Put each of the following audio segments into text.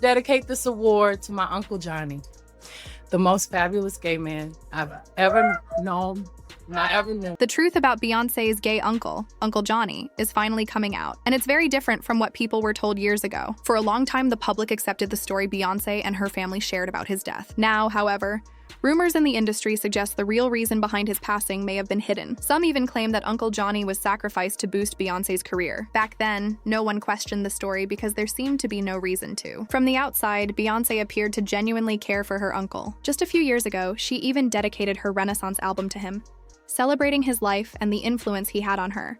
dedicate this award to my Uncle Johnny, the most fabulous gay man I've ever known. The truth about Beyoncé's gay uncle, Uncle Johnny, is finally coming out, and it's very different from what people were told years ago. For a long time, the public accepted the story Beyoncé and her family shared about his death. Now, however, rumors in the industry suggest the real reason behind his passing may have been hidden. Some even claim that Uncle Johnny was sacrificed to boost Beyoncé's career. Back then, no one questioned the story because there seemed to be no reason to. From the outside, Beyoncé appeared to genuinely care for her uncle. Just a few years ago, she even dedicated her Renaissance album to him, celebrating his life and the influence he had on her.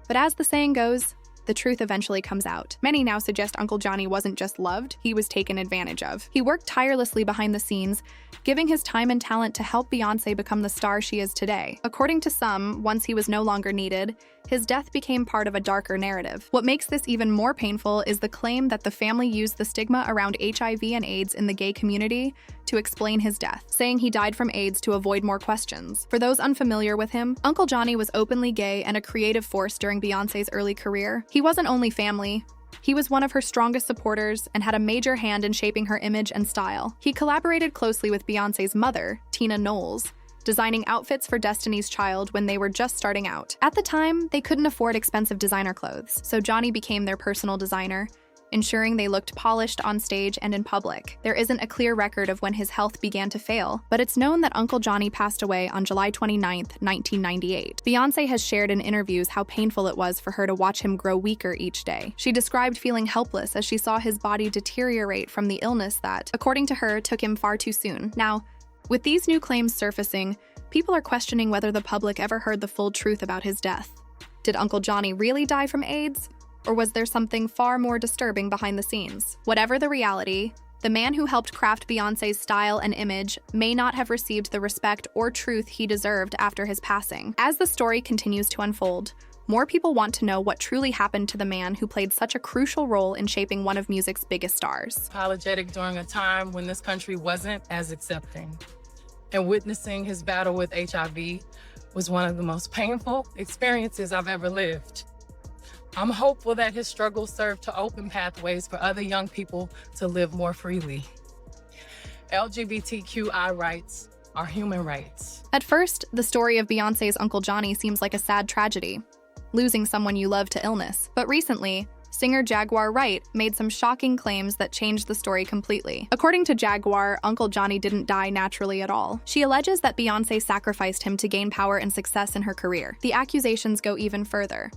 But as the saying goes, the truth eventually comes out. Many now suggest Uncle Johnny wasn't just loved, he was taken advantage of. He worked tirelessly behind the scenes, giving his time and talent to help Beyoncé become the star she is today. According to some, once he was no longer needed, his death became part of a darker narrative. What makes this even more painful is the claim that the family used the stigma around HIV and AIDS in the gay community to explain his death, saying he died from AIDS to avoid more questions. For those unfamiliar with him, Uncle Johnny was openly gay and a creative force during Beyoncé's early career. He wasn't only family, he was one of her strongest supporters and had a major hand in shaping her image and style. He collaborated closely with Beyoncé's mother, Tina Knowles, designing outfits for Destiny's Child when they were just starting out. At the time, they couldn't afford expensive designer clothes, so Johnny became their personal designer, ensuring they looked polished on stage and in public. There isn't a clear record of when his health began to fail, but it's known that Uncle Johnny passed away on July 29, 1998. Beyoncé has shared in interviews how painful it was for her to watch him grow weaker each day. She described feeling helpless as she saw his body deteriorate from the illness that, according to her, took him far too soon. Now, with these new claims surfacing, people are questioning whether the public ever heard the full truth about his death. Did Uncle Johnny really die from AIDS? Or was there something far more disturbing behind the scenes? Whatever the reality, the man who helped craft Beyoncé's style and image may not have received the respect or truth he deserved after his passing. As the story continues to unfold, more people want to know what truly happened to the man who played such a crucial role in shaping one of music's biggest stars. Apologetic during a time when this country wasn't as accepting. And witnessing his battle with HIV was one of the most painful experiences I've ever lived. I'm hopeful that his struggle served to open pathways for other young people to live more freely. LGBTQI rights are human rights. At first, the story of Beyoncé's Uncle Johnny seems like a sad tragedy, losing someone you love to illness. But recently, singer Jaguar Wright made some shocking claims that changed the story completely. According to Jaguar, Uncle Johnny didn't die naturally at all. She alleges that Beyoncé sacrificed him to gain power and success in her career. The accusations go even further.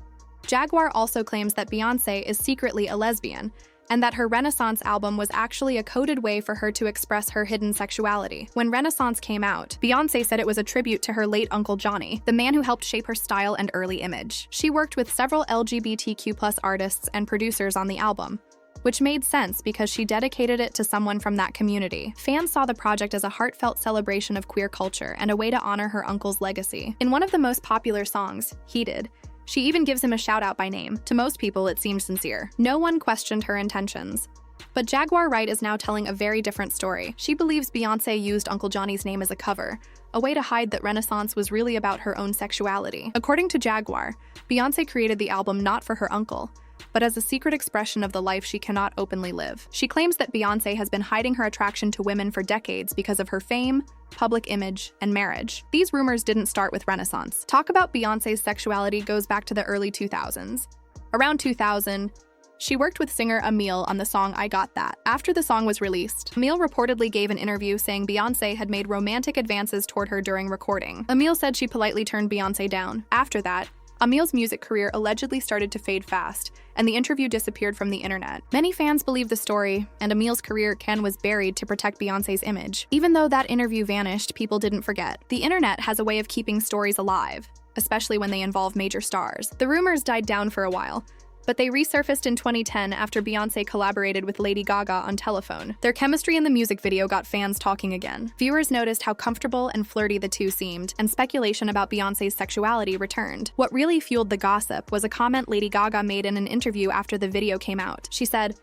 Jaguar also claims that Beyoncé is secretly a lesbian, and that her Renaissance album was actually a coded way for her to express her hidden sexuality. When Renaissance came out, Beyoncé said it was a tribute to her late Uncle Johnny, the man who helped shape her style and early image. She worked with several LGBTQ+ artists and producers on the album, which made sense because she dedicated it to someone from that community. Fans saw the project as a heartfelt celebration of queer culture and a way to honor her uncle's legacy. In one of the most popular songs, Heated, she even gives him a shout-out by name. To most people, it seemed sincere. No one questioned her intentions. But Jaguar Wright is now telling a very different story. She believes Beyoncé used Uncle Johnny's name as a cover, a way to hide that Renaissance was really about her own sexuality. According to Jaguar, Beyoncé created the album not for her uncle, but as a secret expression of the life she cannot openly live. She claims that Beyoncé has been hiding her attraction to women for decades because of her fame, public image, and marriage. These rumors didn't start with Renaissance. Talk about Beyoncé's sexuality goes back to the early 2000s. Around 2000, she worked with singer Emile on the song I Got That. After the song was released, Emile reportedly gave an interview saying Beyoncé had made romantic advances toward her during recording. Emile said she politely turned Beyoncé down. After that, Emile's music career allegedly started to fade fast, and the interview disappeared from the internet. Many fans believe the story, and Emile's career was buried to protect Beyoncé's image. Even though that interview vanished, people didn't forget. The internet has a way of keeping stories alive, especially when they involve major stars. The rumors died down for a while, but they resurfaced in 2010 after Beyoncé collaborated with Lady Gaga on Telephone. Their chemistry in the music video got fans talking again. Viewers noticed how comfortable and flirty the two seemed, and speculation about Beyoncé's sexuality returned. What really fueled the gossip was a comment Lady Gaga made in an interview after the video came out. She said,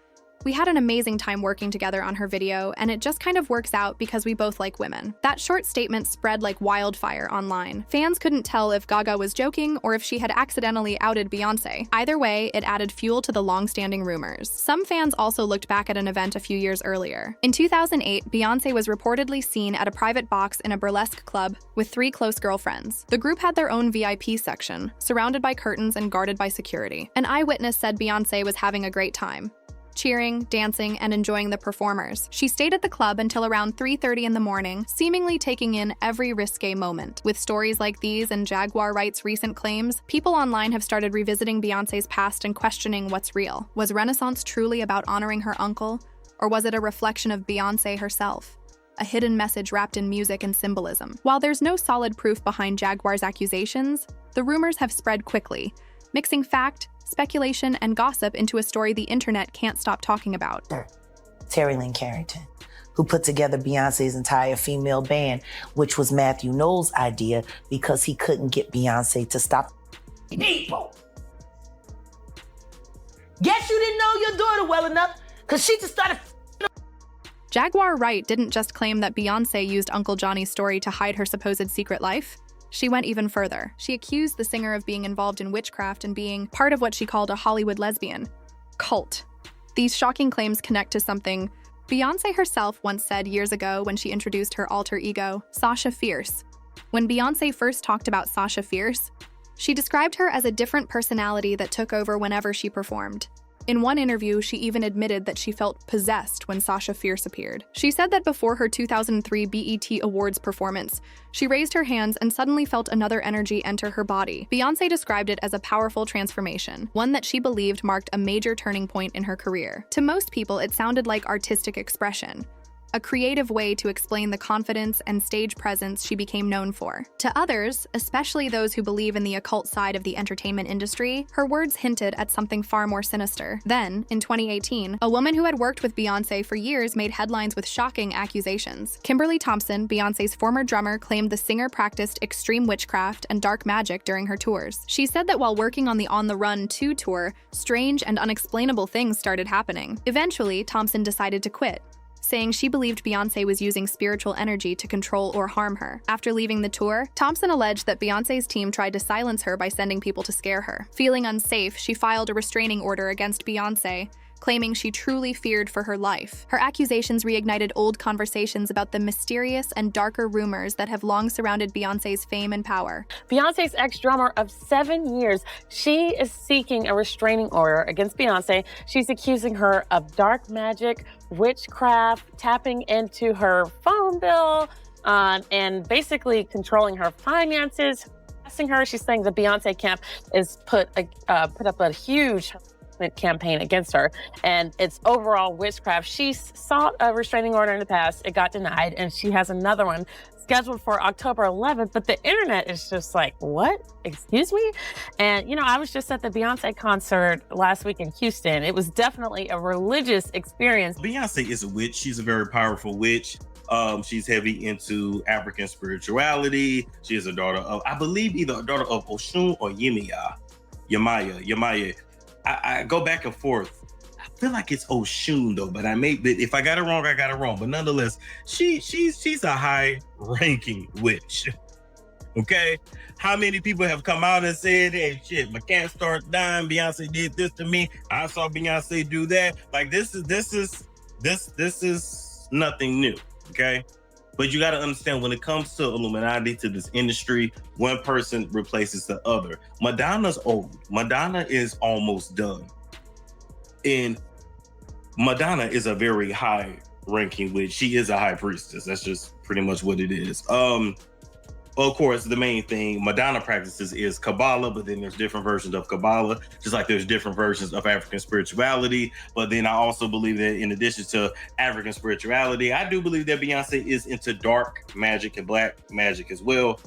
"We had an amazing time working together on her video, and it just kind of works out because we both like women." That short statement spread like wildfire online. Fans couldn't tell if Gaga was joking or if she had accidentally outed Beyoncé. Either way, it added fuel to the long-standing rumors. Some fans also looked back at an event a few years earlier. In 2008, Beyoncé was reportedly seen at a private box in a burlesque club with 3 close girlfriends. The group had their own VIP section, surrounded by curtains and guarded by security. An eyewitness said Beyoncé was having a great time, cheering, dancing, and enjoying the performers. She stayed at the club until around 3:30 in the morning, seemingly taking in every risque moment. With stories like these and Jaguar Wright's recent claims, people online have started revisiting Beyoncé's past and questioning what's real. Was Renaissance truly about honoring her uncle, or was it a reflection of Beyoncé herself? A hidden message wrapped in music and symbolism. While there's no solid proof behind Jaguar's accusations, the rumors have spread quickly, mixing fact, speculation, and gossip into a story the internet can't stop talking about. Terry Lynn Carrington, who put together Beyonce's entire female band, which was Matthew Knowles' idea because he couldn't get Beyonce to stop people. Guess you didn't know your daughter well enough, because she just started. Jaguar Wright didn't just claim that Beyoncé used Uncle Johnny's story to hide her supposed secret life. She went even further. She accused the singer of being involved in witchcraft and being part of what she called a Hollywood lesbian cult. These shocking claims connect to something Beyoncé herself once said years ago when she introduced her alter ego, Sasha Fierce. When Beyoncé first talked about Sasha Fierce, she described her as a different personality that took over whenever she performed. In one interview, she even admitted that she felt possessed when Sasha Fierce appeared. She said that before her 2003 BET Awards performance, she raised her hands and suddenly felt another energy enter her body. Beyoncé described it as a powerful transformation, one that she believed marked a major turning point in her career. To most people, it sounded like artistic expression, a creative way to explain the confidence and stage presence she became known for. To others, especially those who believe in the occult side of the entertainment industry, her words hinted at something far more sinister. Then, in 2018, a woman who had worked with Beyoncé for years made headlines with shocking accusations. Kimberly Thompson, Beyoncé's former drummer, claimed the singer practiced extreme witchcraft and dark magic during her tours. She said that while working on the On the Run 2 tour, strange and unexplainable things started happening. Eventually, Thompson decided to quit, saying she believed Beyoncé was using spiritual energy to control or harm her. After leaving the tour, Thompson alleged that Beyoncé's team tried to silence her by sending people to scare her. Feeling unsafe, she filed a restraining order against Beyoncé, claiming she truly feared for her life. Her accusations reignited old conversations about the mysterious and darker rumors that have long surrounded Beyoncé's fame and power. Beyoncé's ex-drummer of 7 years, she is seeking a restraining order against Beyoncé. She's accusing her of dark magic, witchcraft, tapping into her phone bill, and basically controlling her finances, harassing her. She's saying the Beyoncé camp is put up a huge campaign against her, and it's overall witchcraft. She sought a restraining order in the past. It got denied, and she has another one scheduled for October 11th, but the internet is just like, what? Excuse me? And, I was just at the Beyoncé concert last week in Houston. It was definitely a religious experience. Beyoncé is a witch. She's a very powerful witch. She's heavy into African spirituality. She is a daughter of, I believe, either a daughter of Oshun or Yemaya. I go back and forth. I feel like it's Oshun though, but if I got it wrong, I got it wrong. But nonetheless, she's a high-ranking witch. Okay, how many people have come out and said, "Hey, shit, my cat started dying. Beyonce did this to me. I saw Beyonce do that." Like this is nothing new. Okay. But you got to understand, when it comes to Illuminati, to this industry, one person replaces the other. Madonna's old. Madonna is almost done. And Madonna is a very high-ranking witch. She is a high priestess. That's just pretty much what it is. Of course, the main thing Madonna practices is Kabbalah, but then there's different versions of Kabbalah, just like there's different versions of African spirituality. But then I also believe that in addition to African spirituality, I do believe that Beyonce is into dark magic and black magic as well.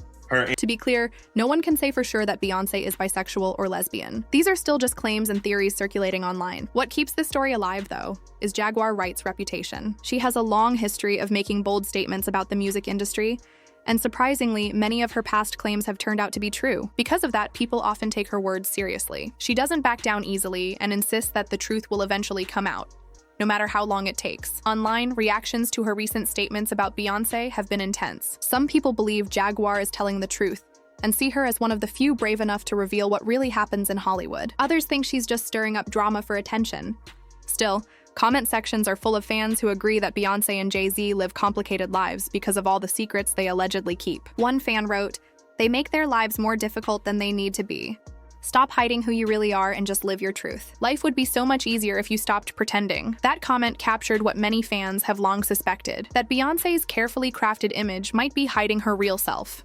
To be clear, no one can say for sure that Beyoncé is bisexual or lesbian. These are still just claims and theories circulating online. What keeps this story alive, though, is Jaguar Wright's reputation. She has a long history of making bold statements about the music industry, and surprisingly, many of her past claims have turned out to be true. Because of that, people often take her words seriously. She doesn't back down easily and insists that the truth will eventually come out, no matter how long it takes. Online, reactions to her recent statements about Beyoncé have been intense. Some people believe Jaguar is telling the truth and see her as one of the few brave enough to reveal what really happens in Hollywood. Others think she's just stirring up drama for attention. Still, comment sections are full of fans who agree that Beyoncé and Jay-Z live complicated lives because of all the secrets they allegedly keep. One fan wrote, "They make their lives more difficult than they need to be. Stop hiding who you really are and just live your truth. Life would be so much easier if you stopped pretending." That comment captured what many fans have long suspected, that Beyoncé's carefully crafted image might be hiding her real self.